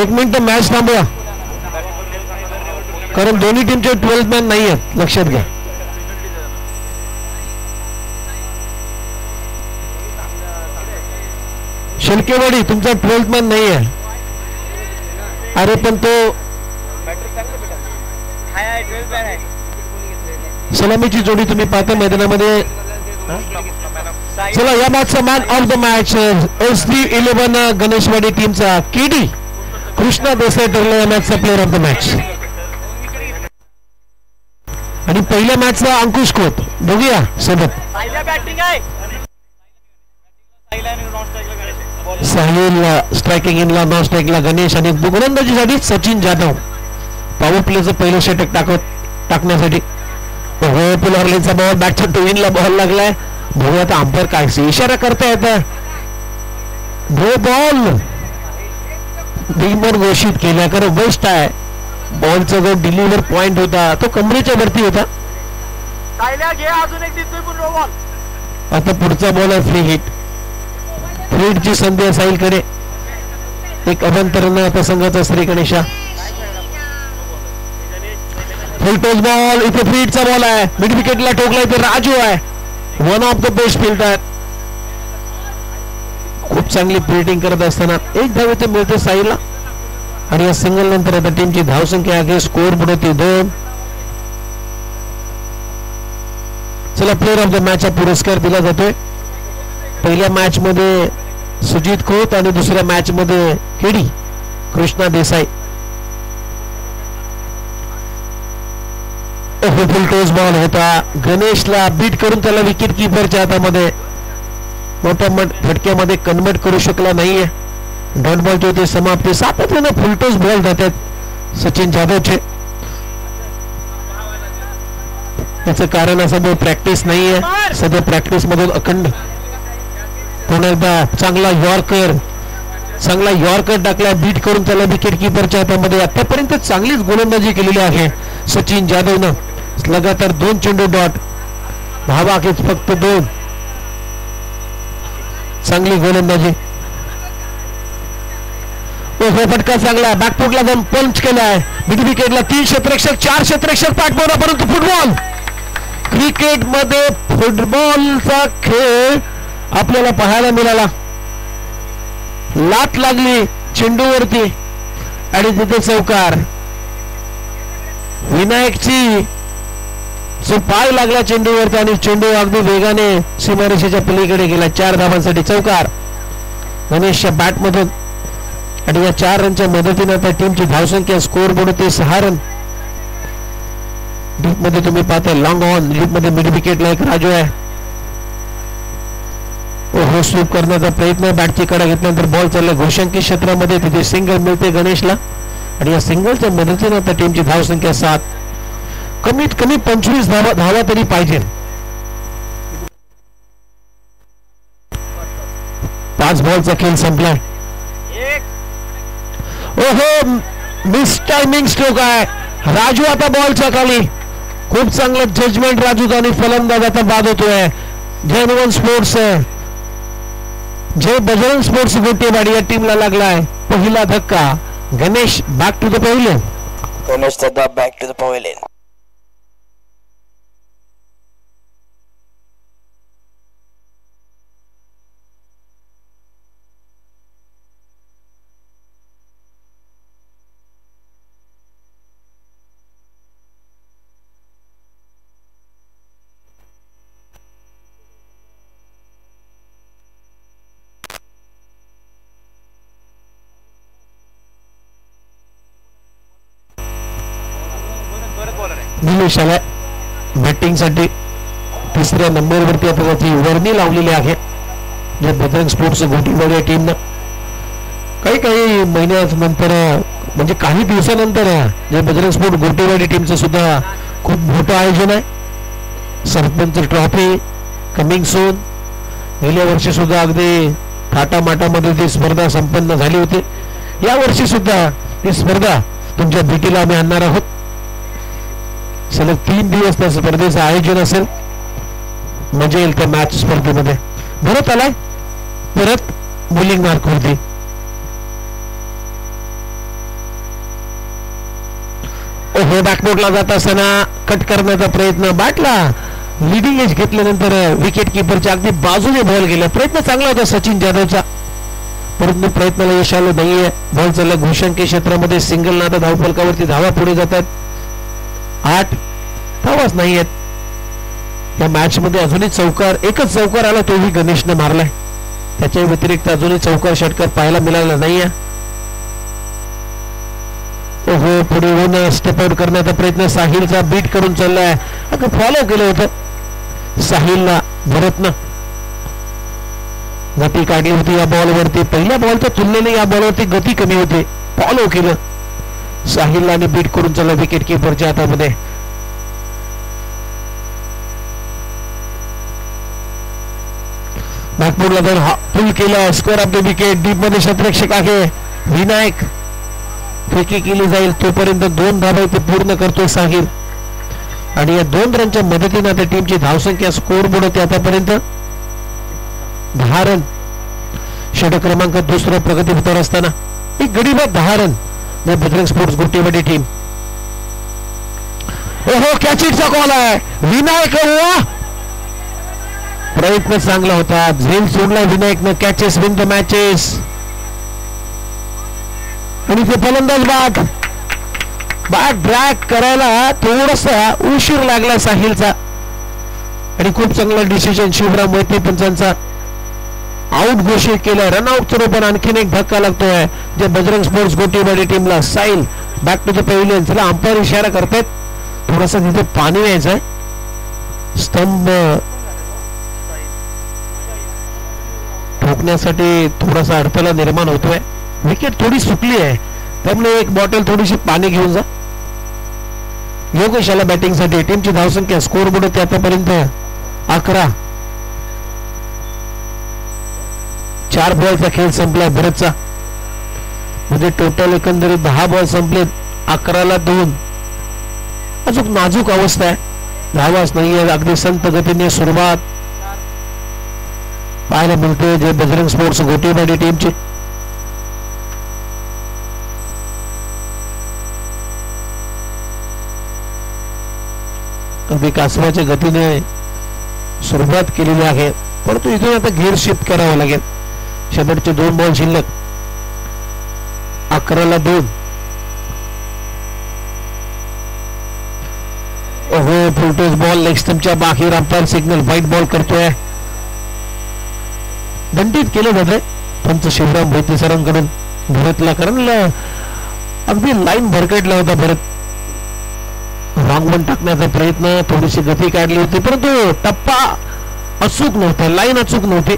एक minute match थांबवा, कारण दोन्ही टीमचे 12 मॅन नाही आहेत, लक्षात घ्या. शेलकेवाडी तुमचा 12 मॅन नाही आहे. अरे पण तो सलामीची जोडी तुम्ही पाहता मैदानामध्ये. चला या मॅचचा man of the match SD11 Ganeshwadi टीमचा केडी कृष्णा देसाई ठरला या मॅचचा प्लेअर ऑफ द मॅच. आणि पहिल्या मॅचचा अंकुश खोत बघूया सोबत. साहिल स्ट्रायकिंग इनला, नॉन स्ट्राईकला गणेश आणि गोलंदाजीसाठी सचिन जाधव. पॉवर प्लेचं पहिलं षटक टाकण्यासाठी पुलारलीचा बॉल बॅटच्या टोईनला बॉल लागलाय. बघूया आता अंपायर काय इशारा करता येत. नो बॉल डिमर घोषित केला, कारण बेस्ट आहे. बॉलचा जो डिलिव्हर पॉइंट होता तो कमरेच्या वरती होता. आता पुढचा बॉल आहे फ्री हिट. फ्री हिटची संधी आहे साहिलकडे. एक अभ्यंतरानं आता संघाचा श्री गणेशा. फुल टॉस बॉल, इथे फ्री हिटचा बॉल आहे. मिड विकेटला ठोकला, इथे राजू आहे, one of the best fielder. खूप चांगली फिल्डिंग करत असताना एक धाव इथे मिळते साईला. आणि या सिंगल नंतर आता टीमची धावसंख्या आहे, स्कोर बुडवते 2. चला प्लेअर ऑफ द मॅच हा पुरस्कार दिला जातोय. पहिल्या मॅच मध्ये सुजित खोत आणि दुसऱ्या मॅच मध्ये केडी कृष्णा देसाई. फुल टॉस बॉल होता. गणेशला बीट करून त्याला विकेट किपरच्या हातामध्ये मोठ्या फटक्यामध्ये कन्वर्ट करू शकला नाहीये. डॉट बॉलची होती समाप्ती. सातत्यानं फुल टॉस बॉल जातात सचिन जाधवचे. याचं कारण असं प्रॅक्टिस नाहीये सध्या. प्रॅक्टिस मधून अखंड पुन्हा एकदा चांगला यॉर्कर टाकला, बीट करून त्याला विकेट किपरच्या हातामध्ये. आतापर्यंत चांगलीच गोलंदाजी केलेली आहे सचिन जाधवनं. लगातार 2 चेंडू डॉट, धावा आहेत फक्त 2. चांगली गोलंदाजी. फटका चांगला, बॅकफुटला जाऊन पंच केलाय. मिड विकेटला 3 क्षेत्ररक्षक 4 क्षेत्ररक्षक पाठवला. परंतु फुटबॉल, क्रिकेट मध्ये फुटबॉलचा खेळ आपल्याला पाहायला मिळाला. लात लागली चेंडूवरती आणि तिथे चौकार. विनायकची जो पाय लागला चेंडूवरती आणि चेंडू अगदी वेगाने सीमारेषेच्या पलीकडे गेला. 4 धावांसाठी चौकार गणेशच्या बॅट मधून. आणि या 4 रनच्या मदतीने आता टीमची धावसंख्या स्कोर बोर्ड 6 रन. डीप मध्ये तुम्ही पाहता लॉंग ऑन. डीप मध्ये मिड विकेटला एक राजू आहे. ओहो स्वीप करण्याचा प्रयत्न, बॅटची कडा घेतल्यानंतर बॉल चालला घोषांकित क्षेत्रामध्ये. तिथे सिंगल मिळते गणेशला आणि या सिंगलच्या मदतीने आता टीमची धावसंख्या 7. कमीत कमी 25 धावा तरी पाहिजे. 5 बॉलचा खेळ संपलाय. ओहो मिस टायमिंग स्ट्रोक आहे. राजू आता बॉलच्या खाली. खूप चांगलं जजमेंट राजू आणि फलंदाज आता बाद होतोय. जय स्पोर्ट्स, जय बजरंग स्पोर्ट्स गोटेवाडी या टीमला लागलाय पहिला धक्का. Ganesh back to the pavilion. Ganesh सध्या बॅक टू द पवेलियन. निलेशाला बॅटिंग साठी 3ऱ्या नंबरवरती आता त्याची वर्णी लावलेली आहे. जे बजरंग स्पोर्ट्स गोटीवाडी या टीमनं काही महिन्यानंतर म्हणजे काही दिवसानंतर जे बजरंग स्पोर्ट गोटीवाडी टीमचं सुद्धा खूप मोठं आयोजन आहे. Sarpanch trophy coming soon. गेल्या वर्षी सुद्धा अगदी थाटामाटामध्ये ती स्पर्धा संपन्न झाली होती. या वर्षी सुद्धा ही स्पर्धा तुमच्या भेटीला आम्ही आणणार आहोत. सलग 3 दिवस त्या स्पर्धेचं आयोजन असेल. मजा येईल त्या मॅच स्पर्धेमध्ये. भरत आलाय परत बॉलिंग मार्कवरती. ओहो बॅकबोर्डला जात असताना कट करण्याचा प्रयत्न, बॅटला लिडिंग एज घेतल्यानंतर विकेट किपरच्या अगदी बाजूने बॉल गेला. प्रयत्न चांगला होता सचिन जाधवचा, परंतु प्रयत्नाला यश आलं नाहीये. बॉल चालला घोषणके क्षेत्रामध्ये, सिंगल ना आता धावफलकावरती धावा पुढे जातात. 8 धावाच नाहीयेत या मॅच मध्ये. अजूनही चौकार, एकच चौकार आला, तोही गणेशने मारलाय. त्याच्या व्यतिरिक्त अजूनही चौकार षटकार पाहायला मिळाला नाहीये. ओहो पुढे येऊन स्टेप आउट करण्याचा प्रयत्न, साहिलचा बीट करून चाललाय. फॉलो केलं होतं साहिलला भरतनं, गती काढली होती या बॉलवरती. पहिल्या बॉलच्या तुलनेने या बॉलवरती गती कमी होती. फॉलो केलं साहिलला आणि बीट करून चालला विकेट किपरच्या हातामध्ये. नागपूरला जाऊन पुल केला, score of the wicket. Deep मध्ये क्षेत्ररक्षक आहे विनायक, फेकी केली जाईल तोपर्यंत 2 धावा इथे पूर्ण करतोय साहिल. आणि या 2 रनच्या मदतीने आता टीमची धावसंख्या स्कोअर बोर्ड होते आतापर्यंत 10 रन. षटक क्रमांक 2 प्रगतीपथावर असताना एक गडीबाद 10 run Bajrang sports Gotiwadi team. ओहो कॅच इटचा कॉल आहे विनायक, प्रयत्न चांगला होता, झेल सोडला विनायकनं. Catches win the matches. आणि ते फलंदाज बॅट ड्रॅग करायला थोडासा उशीर लागला साहिलचा, आणि खूप चांगला डिसिजन शिवराम मोहिते पंचांचा. आउट घोषित केलं, रनआउटचं रूपाने आणखीन एक धक्का लागतोय जे बजरंग स्पोर्ट्स गोटीवाडी टीमला. Sahil back to the pavilion. चला अंपायर इशारा करतायत, थोडासा तिथे पाणी यायचंय. स्तंभ ठोकण्यासाठी थोडासा अडथळा निर्माण होतोय. विकेट थोडी सुकली आहे, त्यामुळे एक बॉटल थोडीशी पाणी घेऊन जा. योगेश आला बॅटिंग साठी. टीमची धावसंख्या स्कोर बोर्ड होते आतापर्यंत 11. 4 बॉलचा खेळ संपलाय भरतचा, म्हणजे टोटल एकंदरीत 10 बॉल संपलेत, 11ला 2. अजून नाजूक अवस्था आहे, धावाच नाहीये. अगदी संत गतीने सुरुवात पाहायला मिळते जे बजरंग स्पोर्ट्स गोटीवाडी टीमची. अगदी कासवाच्या गतीने सुरुवात केलेली आहे, परंतु इथून आता गिअर शिफ्ट करावं लागेल. शेवटचे 2 बॉल शिल्लक, 11ला 2. ओहो फुलटोस बॉल लेग स्टंपच्या बाहेर. अंपायर सिग्नल व्हाईट बॉल करतोय. दंडित केलं जाते पंच शिवराम मोहिते सरांकडून भरतला, कारण अगदी लाईन भरकटला होता भरत. रॉंग वन टाकण्याचा प्रयत्न, थोडीशी गती काढली होती, परंतु टप्पा अचूक नव्हता, लाईन अचूक नव्हती.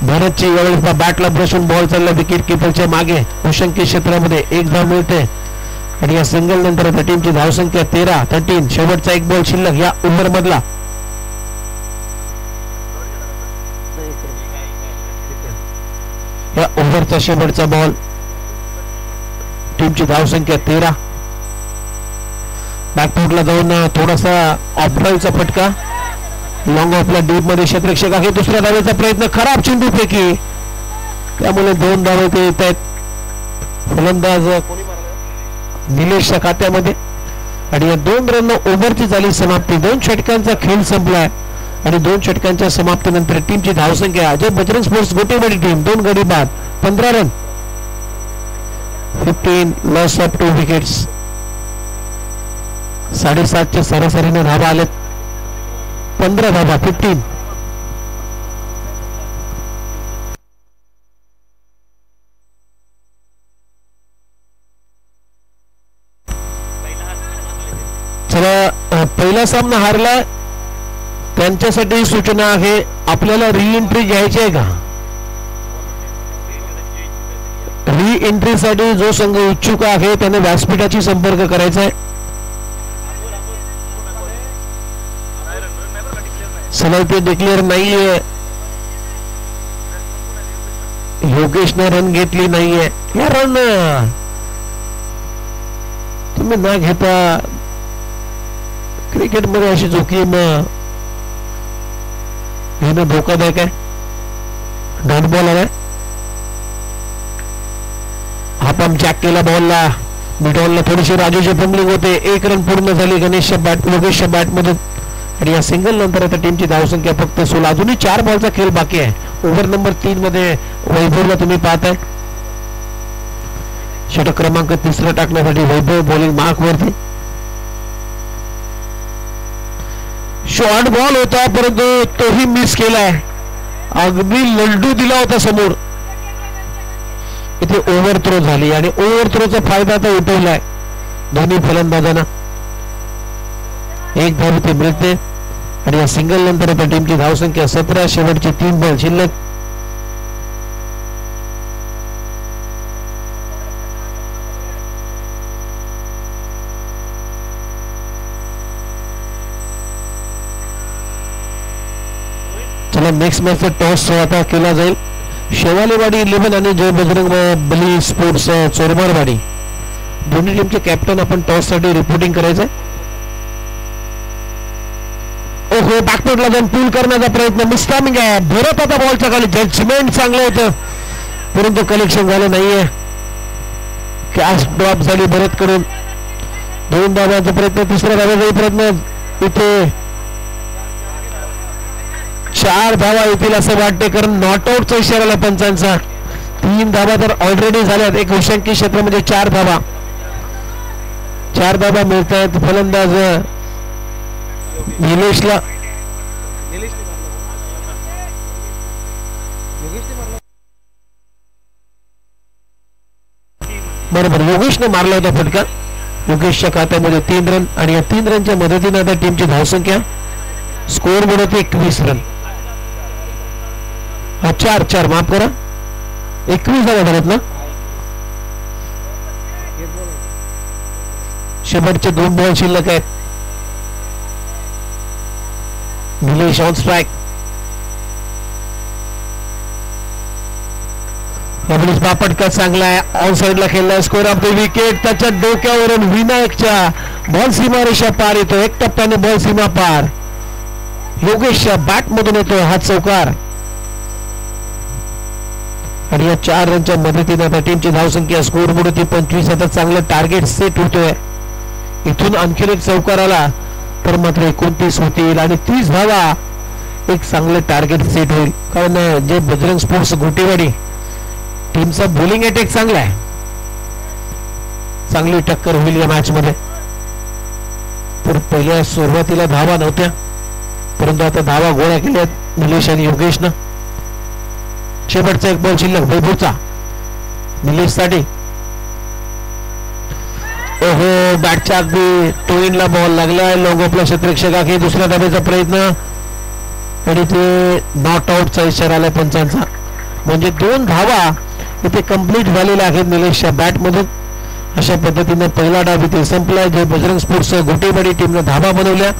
भरतची यावेळेस बॅटला ब्रशून बॉल चालला विकेट किपरच्या मागे. भूषंकी क्षेत्रामध्ये 1 धाव मिळते, आणि या सिंगल नंतर आता टीमची धावसंख्या 13. शेवटचा 1 बॉल शिल्लक या ओव्हर मधला. या ओव्हरचा शेवटचा बॉल. टीमची धावसंख्या 13. बॅकफुटला जाऊन थोडासा ऑफ ड्राईव्हचा फटका, लॉंग ऑफला डीप मध्ये क्षेत्ररक्षक आहे. दुसऱ्या धावेचा प्रयत्न, खराब चेंडू फेकी, त्यामुळे 2 धावे ते येत आहेत. फलंदाज निलेशच्या खात्यामध्ये, आणि या 2 रन ओव्हरची झाली समाप्ती. 2 षटकांचा खेळ संपलाय, आणि 2 षटकांच्या समाप्तीनंतर टीमची धावसंख्या जे बजरंग स्पोर्ट्स गोटीवाडी टीम 2 गडी बाद 15 रन, 15 लॉस ऑफ 2 विकेट्स. 7.5च्या सरासरीने धावा आलेत. 15 धावा 15. चला पहिला सामना हारला, त्यांच्यासाठी सूचना आहे, आपल्याला री एंट्री घ्यायची आहे का? री एंट्री साठी जो संघ इच्छुक आहे त्याने व्यासपीठाशी संपर्क करायचा आहे. सलाइते डिक्लेअर नाहीये, योगेशने रन घेतली नाहीये. या रन तुम्ही न घेता क्रिकेटमध्ये अशी जोखीम घेणं धोकादायक आहे. डॉट बॉल आहे, हा पंप जॅक केला बॉलला, मिडॉनला थोडीशी राजूची फंबलिंग होते. एक रन पूर्ण झाली योगेशच्या बॅट मधून आणि या सिंगल नंतर आता टीमची धावसंख्या फक्त 16. अजूनही 4 बॉलचा खेळ बाकी आहे. ओव्हर नंबर 3 मध्ये वैभवला तुम्ही पाहताय षटक क्रमांक 3 टाकण्यासाठी वैभव बॉलिंग मार्क वरती. शॉर्ट बॉल होता परंतु तोही मिस केलाय. अगदी लंडू दिला होता समोर. इथे ओव्हर थ्रो झाली आणि ओव्हर थ्रोचा फायदा आता उठवलाय दोन्ही फलंदाजांना. एक धाव इथे मिळते आणि या सिंगल नंतर आता टीमची धावसंख्या 17. शेवटचे 3 बॉल शिल्लक. चला नेक्स्ट मॅचचा टॉस आता केला जाईल. शेवालेवाडी 11 आणि जय बजरंग बली स्पोर्ट्स चोरमारवाडी दोन्ही टीमचे कॅप्टन आपण टॉस साठी रिपोर्टिंग करायचंय. ओहो बॅकफुटला जाऊन पूल करण्याचा प्रयत्न मिसटायमिंग आहे. भरत आता बॉलच्या खाली. जजमेंट चांगलं होतं परंतु कलेक्शन झालं नाहीये. कॅच ड्रॉप झाली भरत कडून. 2 धावांचा प्रयत्न. तिसऱ्या धावाचा प्रयत्न. इथे 4 धावा येतील असं वाटते कारण नॉट आउटचा इशारा पंचांचा. 3 धावा तर ऑलरेडी झाल्यात. एक विषांकी क्षेत्र म्हणजे 4 धावा. 4 धावा मिळत आहेत फलंदाज निलेशला. बरोबर योगेशने मारला होता फटका. योगेशच्या खात्यामध्ये 3 रन आणि या 3 रनच्या मदतीने आता टीमची धावसंख्या स्कोअर बोर्ड होती 21 रन. 4 माफ करा 21 झाला भारत ना. शेवटचे 2 बॉल शिल्लक आहेत. Nilesh on strike. बापटका चांगला आहे. ऑन साइडला खेळला. Score of the wicket. त्याच्या डोक्यावरून विनायकच्या बॉल सीमारेषा पार येतो. 1 टप्प्याने बॉल सीमा पार. योगेशच्या बॅट मधून येतो हा चौकार आणि या 4 रनच्या मदतीने आता टीमची धावसंख्या स्कोर बोर्ड होती 25. आता चांगलं टार्गेट सेट होतोय. इथून आणखी एक चौकार आला तर मात्र 29 होतील आणि 30 धावा. एक चांगलं टार्गेट सेट होईल कारण जे बजरंग स्पोर्ट्स गोटेवाडी टीमचा बॉलिंग अटॅक चांगला आहे. चांगली टक्कर होईल या मॅच मध्ये. तर पहिल्या सुरुवातीला धावा नव्हत्या परंतु आता धावा गोळा केल्यात निलेश आणि योगेशनं. शेवटचा 1 बॉल शिल्लक वैभवचा निलेश साठी. ओहो बॅटच्या अगदी टोईनला बॉल लागलाय. लॉंग ऑफला क्षेत्ररक्षक दुसऱ्या धाब्याचा प्रयत्न आणि ते नॉट आउटचा इशारा आलाय पंचांचा. म्हणजे 2 धावा इथे कंप्लीट झालेल्या आहेत निलेशच्या बॅट मधून. अशा पद्धतीने पहिला डाव इथे संपलाय. जे बजरंग स्पोर्ट्स गोटेवाडी टीमने धावा बनवल्या.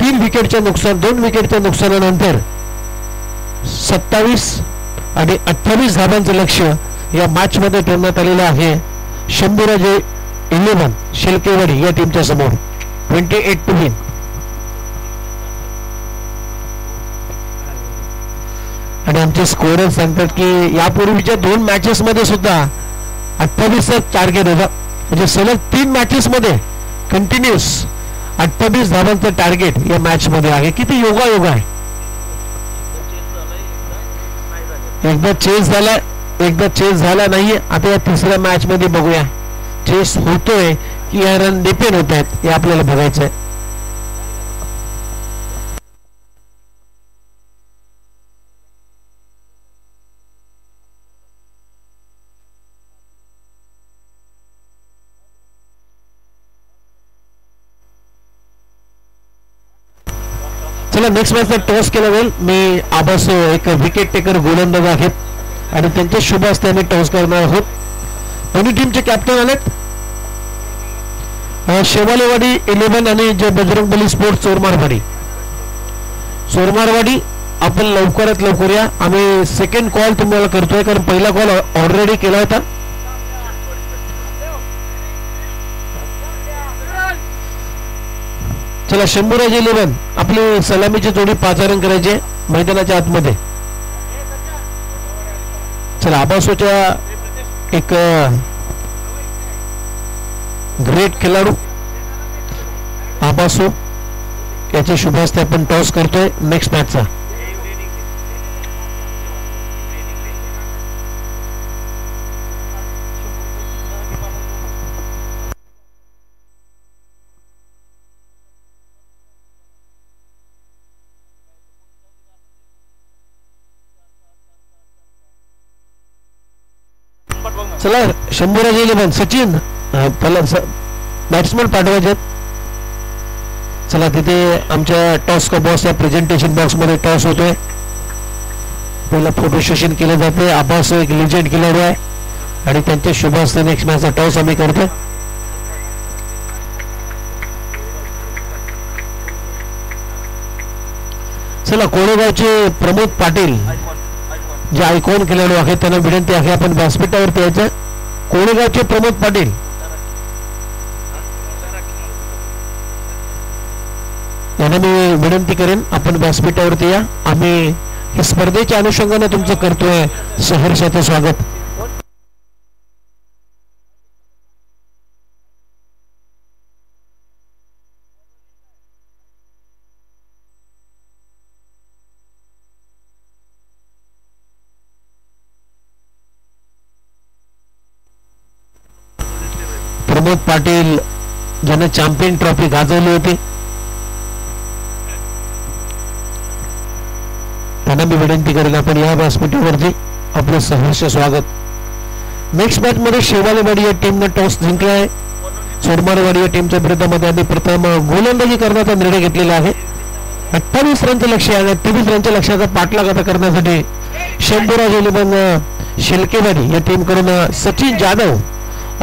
3 विकेटच्या नुकसान 2 विकेटच्या नुकसानानंतर 27 आणि 28 धावांचं लक्ष्य या मॅच मध्ये ठेवण्यात आलेलं आहे. शंभूराजे 11 शेलकेवाडी या टीमच्या समोर 28 to win. आणि आमचे स्कोरर सांगतात की यापूर्वीच्या 2 मॅचेस मध्ये सुद्धा 28 टार्गेट होता. म्हणजे सलग 3 मॅचेस मध्ये कंटिन्युअस 28 धावांचं टार्गेट या मॅच मध्ये आहे. किती योगा आहे. एकदा चेस झाला नाहीये. आता या तिसऱ्या मॅच मध्ये बघूया चेस होतोय की या रन डिपेंड होत आहेत हे आपल्याला बघायचंय. चला नेक्स्ट मॅचचा टॉस केला जाईल. मी आबास एक विकेट टेकर गोलंदाज आहेत आणि त्यांच्या शुभ हस्ते आम्ही टॉस करणार आहोत. दोन्ही टीमचे कॅप्टन आलेत. शेवालेवाडी 11 आणि जे बजरंगबली स्पोर्ट्स चोरमारवाडी आपण लवकरात लवकर या. आम्ही सेकंड कॉल तुम्हाला करतोय कारण पहिला कॉल ऑलरेडी केला होता. चला शंभूराजे 11 आपली सलामीची जोडी पाचारण करायची मैदानाच्या आतमध्ये. चला आबासोच्या एक ग्रेट खेळाडू आबासो याचे शुभ हस्ते आपण टॉस करतोय नेक्स्ट मॅचचा. चला शंभूराज इलेव्हन सचिन बॅट्समन पाठवायचे. चला तिथे आमच्या टॉस का बॉस या प्रेझेंटेशन बॉक्स मध्ये टॉस होतोय. पहिला फोटो सेशन केलं जाते. आबास एक लिजेंड खेळाडू आहे आणि त्यांच्या शुभ हस्ते नेक्स्ट मॅचचा टॉस आम्ही करतोय. चला कोळेगावचे प्रमोद पाटील जे आयकॉन खेळाडू आहेत त्यांना विनंती आहे आपण व्यासपीठावरती यायचं. कोळेगावचे प्रमोद पाटील यांना मी विनंती करेन आपण व्यासपीठावरती या. आम्ही हे स्पर्धेच्या अनुषंगाने तुमचं करतोय सहर्षाचं स्वागत. प्रमोद पाटील ज्यांना चॅम्पियन ट्रॉफी गाजवली होती त्यांना मी विनंती करेन आपण या व्यासपीठावरती आपलं सहर्ष स्वागत. नेक्स्ट मॅच मध्ये शेवालेवाडी या टीमने टॉस जिंकला आहे. सोडमारवाडी या टीमच्या विरोधामध्ये आधी प्रथम गोलंदाजी करण्याचा निर्णय घेतलेला आहे. 28 रनचं लक्ष्य आहे. 23 रनच्या लक्ष्याचा पाठलाग आता करण्यासाठी शंभूराज इलेव्हन शेलकेवाडी या टीम कडून Sachin Jadhav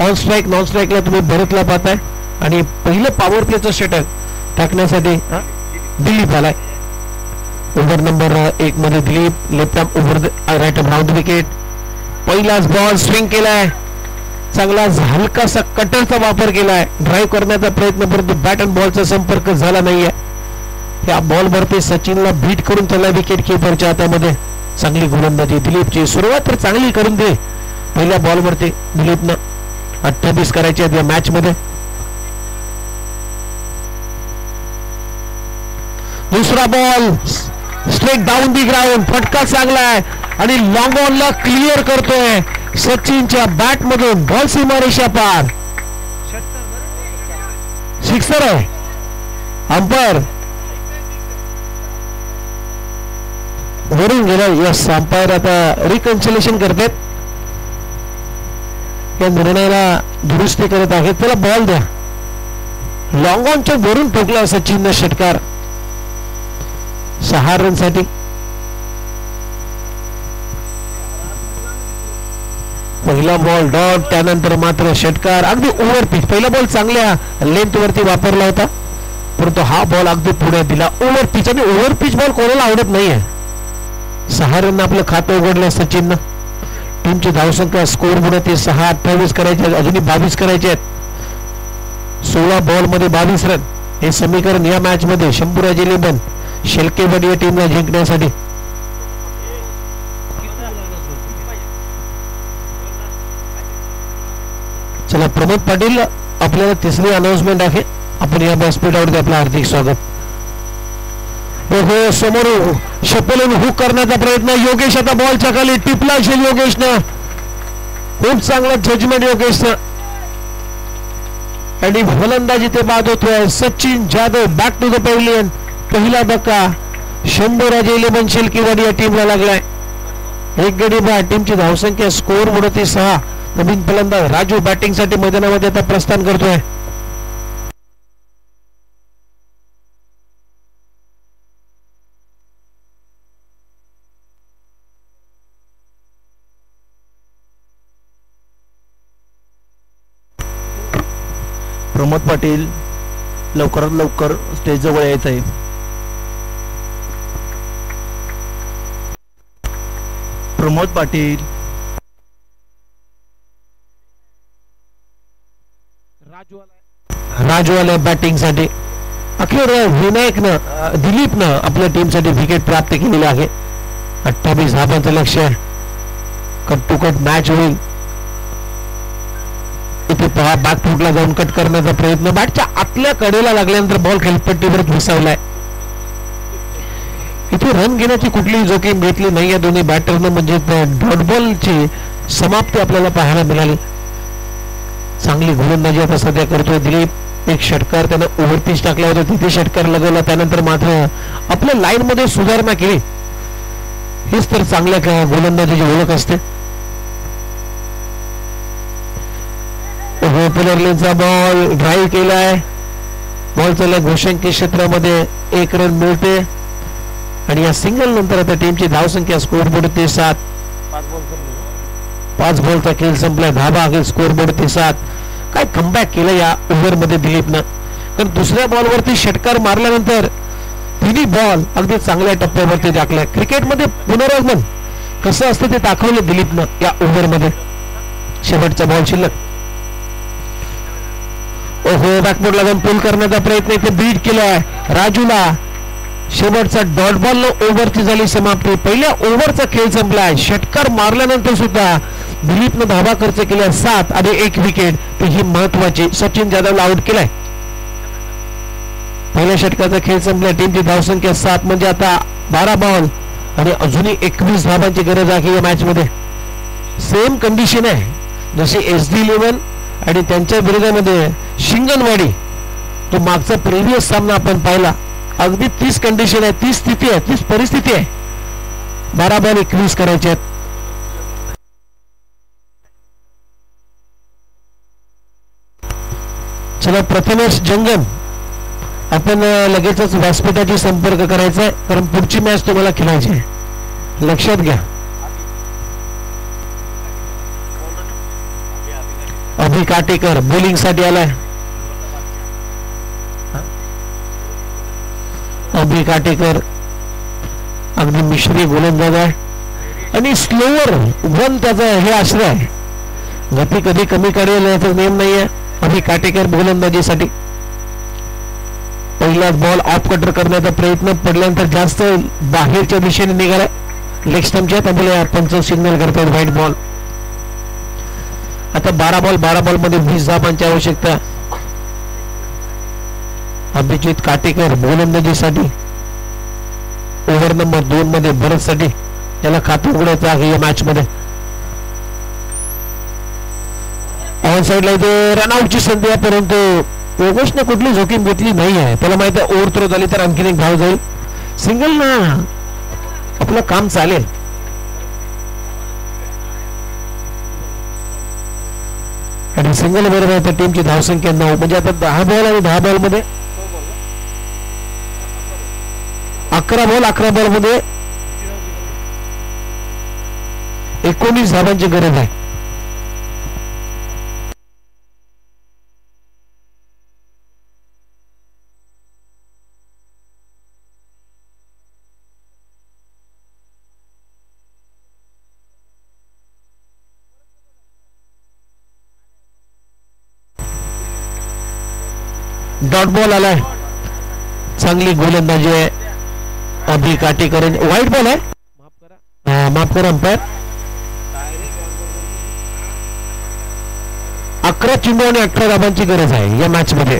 on strike non स्ट्राईकला तुम्ही भरतला पाहताय आणि पहिलं पॉवर प्लेचं षटक टाकण्यासाठी दिलीप आलाय. ओव्हर नंबर 1 मध्ये Dilip left arm over right arm round wicket. पहिलाच बॉल स्विंग केलाय. चांगला हलकासा कटरचा वापर केलाय. ड्राईव्ह करण्याचा प्रयत्न परंतु बॅट अँड बॉलचा संपर्क झाला नाहीये. या बॉलवरती सचिनला बीट करून त्याला विकेट किपरच्या हातामध्ये चांगली गोलंदाजी दिलीपची. सुरुवात तर चांगली करून दे. पहिल्या बॉलवरती दिलीपनं 28 करायचे आहेत या मॅच मध्ये. दुसरा ball straight down the ground. फटका चांगला आहे आणि लॉंग ऑनला क्लिअर करतोय सचिनच्या बॅट मधून. बॉल सीमारेषा पार. सिक्सर आहे. अंपायर वरून गेला. यस अंपायर आता रिकन्सिलेशन करतात. या निर्णयाला दुरुस्ती करत आहेत. त्याला बॉल द्या. लॉंग ऑनच्या वरून ठोकला सचिनने षटकार 6 रनसाठी. पहिला बॉल डॉट त्यानंतर मात्र षटकार. अगदी ओव्हर पिच. पहिला बॉल चांगल्या लेंथ वरती वापरला होता परंतु हा बॉल अगदी पुढे दिला. ओव्हर पिच आणि ओव्हर पिच बॉल कोणाला आवडत नाहीये. 6 रन आपलं खातं उघडलं सचिननं. टीमची धावसंख्या स्कोर पुढे ते 6-28 करायचे. अजूनही 22 करायचे आहेत. 16 बॉल मध्ये 22 रन हे समीकरण या मॅच मध्ये शंभूराज इलेव्हन शेलकेवाडी या टीमला जिंकण्यासाठी. चला प्रमोद पाटील आपल्याला तिसरी अनाउन्समेंट आहे. आपण या व्यासपीठावरती आपलं हार्दिक स्वागत. हो समोर शपलून हुक करण्याचा प्रयत्न. योगेश आता बॉलच्या खाली टिपला असेल. योगेशनं खूप चांगला जजमेंट योगेशनं आणि फलंदाजी ते बाद होतोय. Sachin Jadhav back to the pavilion. पहिला धक्का शंभूराज इलेव्हन शेलकेवाडी या टीमला लागलाय. एक गडी बाद. टीमची धावसंख्या स्कोर म्हणते 6. नवीन फलंदाज राजू बॅटिंग साठी मैदानामध्ये आता प्रस्थान करतोय. प्रमोद पाटील लवकरात लवकर स्टेज जवळ यायचं आहे. प्रमोद पाटील. राजू आलाय बॅटिंग साठी. अखेर विनायकनं दिलीपनं आपल्या टीमसाठी विकेट प्राप्त केलेले आहे. 28 धावांचं लक्ष. कट टू कट मॅच होईल. इथे आणि पहा बॅक फुटला जाऊन कट करण्याचा प्रयत्न, बॅटच्या आतल्या कडेला लागल्यानंतर बॉल खेळपट्टीवर घुसावलाय. इथे रन घेण्याची कुठलीही जोखीम घेतली नाही या दोन्ही बॅटरनं, म्हणजे डॉट बॉलची समाप्ती आपल्याला पाहायला मिळाली. चांगली गोलंदाजी आता सध्या करतोय दिलीप. एक षटकार त्यानं ओव्हरपिच टाकला होता, तिथे षटकार लगवला, त्यानंतर मात्र आपल्या लाईन मध्ये सुधारणा केली. हीच तर चांगल्या गोलंदाजीची ओळख असते. पुनर्लेनचा बॉल ड्राईव्ह केलाय, बॉल चालला घोषंकी क्षेत्रामध्ये, 1 रन मिळते आणि या सिंगल नंतर आता टीमची धावसंख्या स्कोअरबोर्ड ते 7. 5 बॉलचा खेळ संपलाय, धाबा आहे स्कोअरबोर्ड ते 7. काय कमबॅक केलं या ओव्हरमध्ये दिलीपनं, कारण दुसऱ्या बॉलवरती षटकार मारल्यानंतर तिन्ही बॉल अगदी चांगल्या टप्प्यावरती टाकलाय. क्रिकेटमध्ये पुनरागमन कसं असतं ते दाखवलं दिलीपनं या ओव्हरमध्ये. शेवटचा बॉल शिल्लक. ओहो, बॅकबोर्डला जाऊन पुल करण्याचा प्रयत्न इथे बीट केलाय राजूला. शेवटचा डॉट बॉल ओव्हरची झाली समाप्ती. पहिल्या ओव्हरचा खेळ संपलाय. षटकार मारल्यानंतर सुद्धा दिलीपनं धाबा खर्च केला 7 आणि 1 विकेट, ही महत्वाची. सचिन जाधवला आउट केलाय. पहिल्या षटकाचा खेळ संपला, टीमची धावसंख्या 7, म्हणजे आता 12 बॉल आणि अजूनही 21 धाबांची गरज आहे या मॅच मध्ये. सेम कंडिशन आहे जशी SD11 आणि त्यांच्या विरोधामध्ये शिंगणवाडी, तो मागचा प्रिव्हियस सामना आपण पाहिला. अगदी 30 कंडिशन आहे, 30 स्थिती आहे, 30 परिस्थिती आहे. 12 बॉल 21 करायचे आहेत. चला प्रथमेश जंगम, आपण लगेचच व्यासपीठाशी संपर्क करायचा आहे, कारण पुढची मॅच तुम्हाला खेळायची आहे. लक्षात घ्या. अभि काटेकर बॉलिंग साठी आलाय. अभि काटेकर अगदी मिश्री गोलंदाज आहे आणि स्लोअर 1 त्याचा हे आश्रय आहे. गती कधी कमी काढेल याचा नियम नाहीये अभि काटेकर गोलंदाजीसाठी. पहिलाच बॉल ऑफ कटर करण्याचा प्रयत्न पडल्यानंतर जास्त बाहेरच्या दिशेने निघाला. लेग स्टंपच्या त्यामुळे पंच सिग्नल करतात व्हाईट बॉल. आता 12 बॉल मध्ये 20 धाबांची आवश्यकता. अभिजित काटेकर गोलंदाजीसाठी ओव्हर नंबर 2 मध्ये भरतसाठी त्याला खातं उघडायचं आहे या मॅच मध्ये. ऑन साईडला इथे रनआउटची संधी आहे, परंतु योगेशने कुठली जोखीम घेतली नाही आहे. त्याला माहिती आहे ओव्हर थ्रो झाली तर आणखीन एक धाव जाईल. सिंगल ना आपलं काम चालेल. आणि सिंगल बरोबर आता टीमची धावसंख्या 9, म्हणजे आता 10 बॉल आणि 10 बॉल मध्ये 11 बॉल 11 बॉल मध्ये 19 धावांची गरज आहे. डॉट बॉल आलाय. चांगली गोलंदाजी आहे अभि काटेकर. व्हाईट बॉल आहे, माफ करा अंपायर. 11 चेंडू आणि 18 धाबांची गरज आहे या मॅच मध्ये.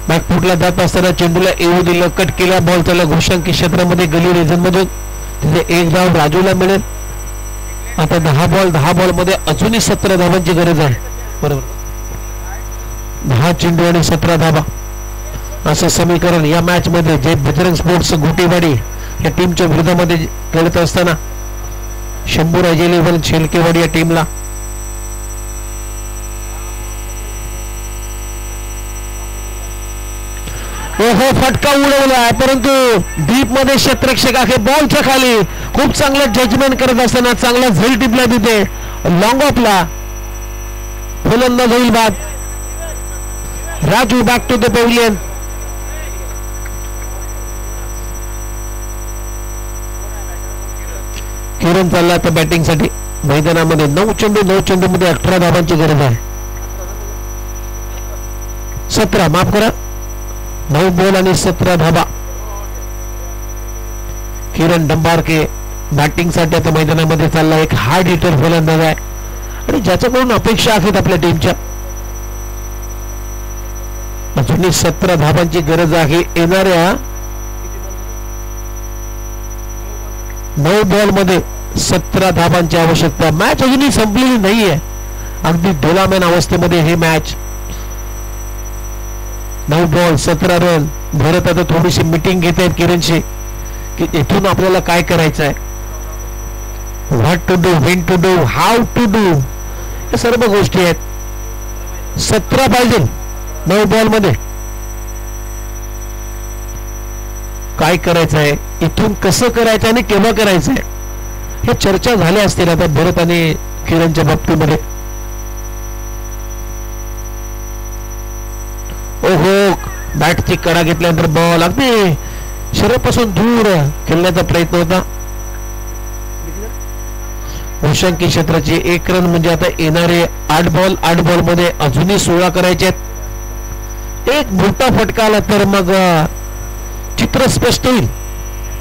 बॅकफुटला जात असताना चेंडूला येऊ दिलं, कट केला, बॉल त्याला घोषंकी क्षेत्रामध्ये गली रिजन मधून तिथे 1 धाव राजूला मिळेल. आता 10 बॉल मध्ये अजूनही 17 धाबांची गरज आहे. बरोबर, 10 चेंडू आणि 17 धाबा असं समीकरण या मॅच मध्ये. जे बजरंग स्पोर्ट्स घोटेवाडी या टीमच्या विरोधामध्ये खेळत असताना शंभूराजे लेव्हल शेलकेवाडी या टीमला ओहो फटका उडवला, परंतु डीप मध्ये क्षेत्ररक्षक आहे बॉलच्या खाली. खूप चांगलं जजमेंट करत असताना चांगला झेल टिपला तिथे लॉंग ऑफला. फलंदाज होईल बाद. Raju back to the pavilion. Kiran चालला आता बॅटिंग साठी मैदानामध्ये. 9 चेंडू मध्ये 18 धाबांची गरज आहे. 17 माफ करा, 9 बॉल आणि 17 धाबा. किरण डंबारके बॅटिंगसाठी आता मैदानामध्ये चालला एक हार्ड हिटर फलंदाज आहे आणि ज्याच्याकडून अपेक्षा आहेत आपल्या टीमच्या. अजूनही 17 धाबांची गरज आहे. येणाऱ्या 9 बॉल मध्ये 17 धाबांची आवश्यकता. मॅच अजूनही संपलेली नाहीये. अगदी डोलामॅन अवस्थेमध्ये हे मॅच. 9 ball 17 run. भरत आता थोडीशी मीटिंग घेत आहेत किरणशी की इथून आपल्याला काय करायचं आहे, what to do, when to do, how to do, या सर्व गोष्टी आहेत. 17 पाहिजे 9 बॉल मध्ये. काय करायचं आहे, इथून कसं करायचं आणि केव्हा करायचं आहे, हे चर्चा झाल्या असतील आता भरत आणि किरणच्या बाबतीमध्ये. ओहो, बॅटची कडा घेतल्यानंतर बॉल अगदी शरीरापासून दूर खेळण्याचा प्रयत्न होता. भूषंकी क्षेत्राची 1 रन म्हणजे आता येणारे 8 बॉल मध्ये अजूनही 16 करायचे आहेत. एक मोठा फटका आला तर मग चित्र स्पष्ट होईल.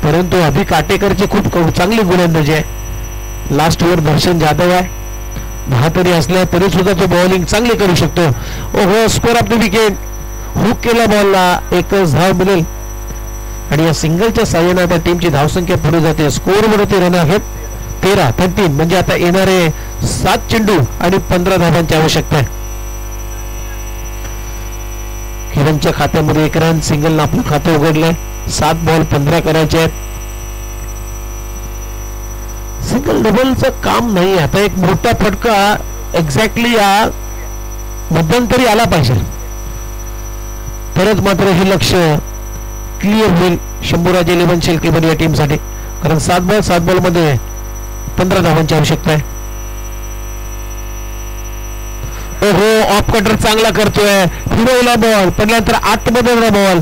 परंतु अभि काटेकरची खूप चांगली गोलंदाजी आहे. लास्ट ओव्हर दर्शन जाधव आहे. 10 तरी असल्या तरी सुद्धा तो बॉलिंग चांगली करू शकतो. ओहो, score of the wicket. Hook केला बॉलला, एकच धाव मिळेल आणि या सिंगलच्या साह्याने आता टीमची धावसंख्या पुढे जाते. स्कोर मध्ये ते रन आहेत 13 म्हणजे आता येणारे 7 चेंडू आणि 15 धावांची आवश्यकता आहे. किरणच्या खात्यामध्ये 1 रन, सिंगल आपलं खातं उघडलंय. 7 बॉल 15 करायचे आहेत. सिंगल डबलचं काम नाही. आता एक मोठा फटका एक्झॅक्टली या मध्यंतरी आला पाहिजे, तरच मात्र हे लक्ष क्लिअर होईल शंभूराज 11 शेलकेबर या टीमसाठी. कारण 7 बॉल मध्ये 15 धावांची आवश्यकता आहे. ओहो, ऑफ कटर चांगला करतोय. फिरवला बॉल, पडल्यानंतर आतमध्ये बॉल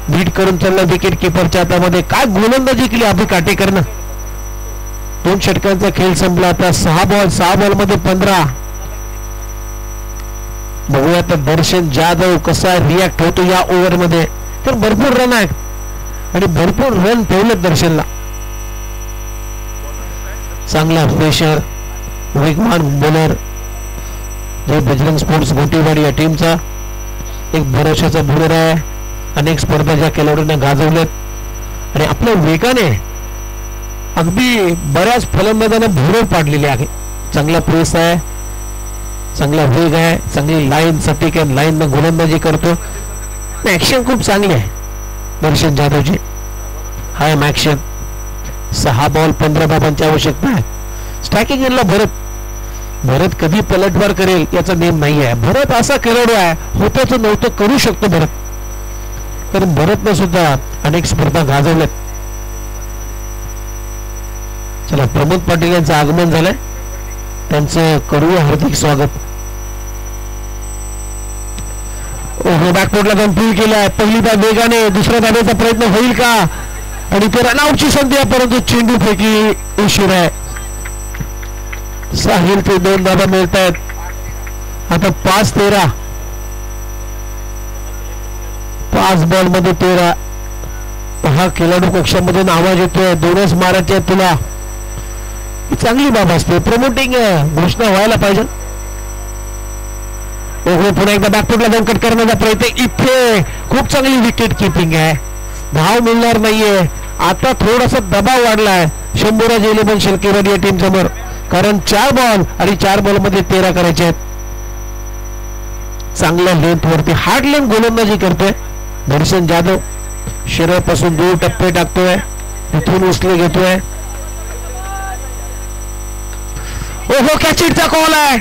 बीट करून चालला विकेट किपरच्या हातामध्ये. काय गोलंदाजी केली अभि काटेकरनं. 2 षटकांचा खेळ संपला. आता 6 बॉल मध्ये 15. बघूया आता दर्शन जाधव कसा रिॲक्ट होतो या ओव्हर मध्ये. तर भरपूर रन आहेत आणि भरपूर रन ठेवले दर्शनला. चांगला प्रेशर, वेगवान बॉलर जो बजरंग स्पोर्ट्स गोटीवाडी या टीमचा एक भरोशाचा बॉलर आहे. अनेक स्पर्धा ज्या खेळाडूंना गाजवल्यात आणि आपल्या वेगाने अगदी बऱ्याच फलंदाजांना भुरळ पाडलेली आहे. चांगला प्रेस आहे, चांगला वेग आहे, चांगली लाईन सटीक आहे, लाईन न गोलंदाजी करतो. ऍक्शन खूप चांगली आहे दर्शन जाधवची. हाय ऍक्शन. 6 बॉल 15 धावांची आवश्यकता आहे. स्ट्रायकिंग एंडला भरत कधी पलटवार करेल याचा नेम नाही आहे. भरत असा खेळाडू आहे, होतं नव्हतं करू शकतो भरत. कारण भरतनं सुद्धा अनेक स्पर्धा गाजवल्यात. चला, प्रमोद पाटील यांचं आगमन झालंय, त्यांचं करूया हार्दिक स्वागत. बॅकफुटला जाऊन फील केलाय. पहिली बॅट वेगाने, दुसऱ्या धाब्याचा प्रयत्न होईल का, आणि ते रनआउटची संधी आहे. परंतु चेंडू पैकी उशीर आहे. साहिल ते 2 धाबा मिळत आहेत. आता 5-13. 5 बॉल मध्ये 13. हा खेळाडू कक्षामधून आवाज येतोय, 2च मारायचे आहेत तुला. ही चांगली बाब असते. प्रमोटिंग घोषणा व्हायला पाहिजे. पुन्हा एकदा बॅकफुटला जाऊन कट करण्याचा प्रयत्न. इथे खूप चांगली विकेट किपिंग आहे. धाव मिळणार नाहीये. आता थोडासा दबाव वाढलाय शंभूराज 11 शेलकेवाडी या टीम समोर. कारण 4 बॉल आणि 4 बॉल मध्ये 13 करायचे आहेत. चांगल्या लेंथ वरती हार्ड लेंथ गोलंदाजी करतोय दर्शन जाधव. शरीरापासून दूर टप्पे टाकतोय, तिथून उचले घेतोय. ओहो, कॅचिटचा कॉल आहे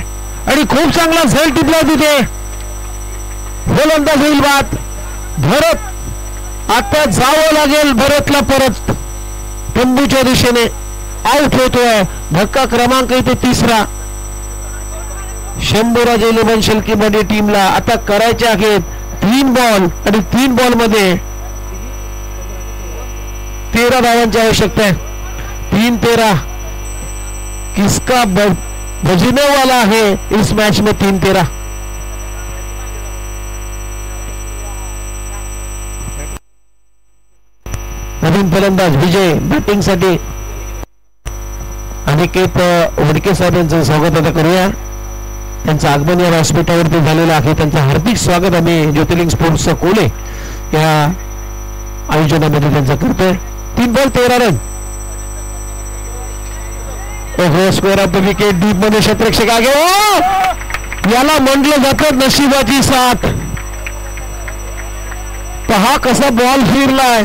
आणि खूप चांगला झेल टिपला तिथे. गोलंदाज होईल बाद. भरत आता जावं लागेल भरतला परत तंबूच्या दिशेने. आउट होतोय. धक्का क्रमांक इथे 3रा. शंभूराज 11 शेलकेवाडी टीमला आता करायचे आहेत 3 बॉल आणि 3 बॉल मध्ये 13 धावांची आवश्यकता आहे. 3-13. किसका बजने वाला है इस मैच में 3-13. नवीन फलंदाज विजय बॅटिंग साठी अनिकेत वडके साहेब यांचं स्वागत आता करूया. त्यांचं आगमन या व्यासपीठावरती झालेलं आहे. त्यांचं हार्दिक स्वागत आम्ही ज्योतिर्लिंग स्पोर्ट्स कोले या आयोजनामध्ये त्यांचं करतोय. 3 ball 13 run. Square of the wicket deep मध्ये क्षेत्ररक्षक आगे. याला म्हटलं जातं नशिबाची साथ. पहा कसा बॉल फिरलाय.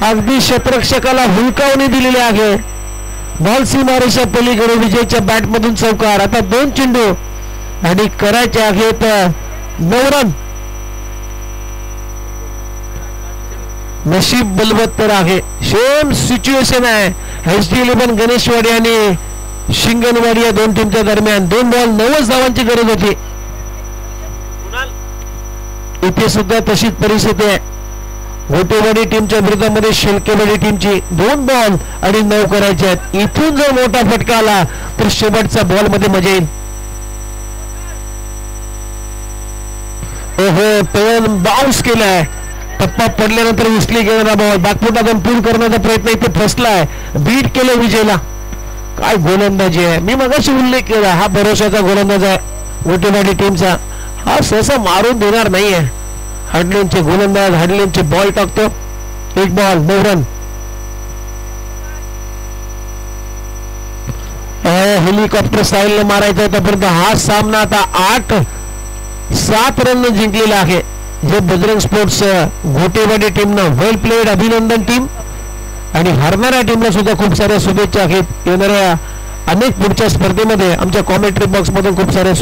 अगदी क्षेत्ररक्षकाला हुलकावणी दिलेली आहे. बॉल सीमारेषा पलीकडे विजयच्या बॅटमधून चौकार. आता 2 चेंडू आणि करायचे आहेत 9 रन. नशीब बलवत्तर आहे. सेम सिच्युएशन आहे HD11 गणेशवाडी आणि शिंगणवाडी या 2 टीमच्या दरम्यान. 2 बॉल 9 धावांची गरज होती. इथे सुद्धा तशीच परिस्थिती आहे. घोटेवाडी टीमच्या विरोधामध्ये शेलकेवाडी टीमची 2 बॉल आणि 9 करायचे आहेत. इथून जर मोठा फटका आला तर शेवटचा बॉल मध्ये मजा येईल. पवन बाउन्स केलाय. टप्पा पडल्यानंतर उचली गेलेला बॉल बागपुटातून पूर्ण करण्याचा प्रयत्न इथे फसलाय. बीट केलं विजयला. काय गोलंदाजी आहे. मी मगाशी उल्लेख केला हा भरोशाचा गोलंदाज आहे घोटेवाडी टीमचा. हा सहसा मारून देणार नाहीये. हाडलेनचे गोलंदाज हाडलेनचे बॉल टाकतो. 1 बॉल 9 रन. हेलिकॉप्टर स्टाईल मारायचा होता परंतु हा सामना आता 8-7 रन जिंकलेला आहे. जे बजरंग स्पोर्ट्स घोटेवाडी टीमनं वेल प्लेड. अभिनंदन टीम. आणि हारणाऱ्या टीमला सुद्धा खूप साऱ्या शुभेच्छा आहेत. येणाऱ्या अनेक पुढच्या स्पर्धेमध्ये आमच्या कॉमेंट्री बॉक्स मधून खूप साऱ्या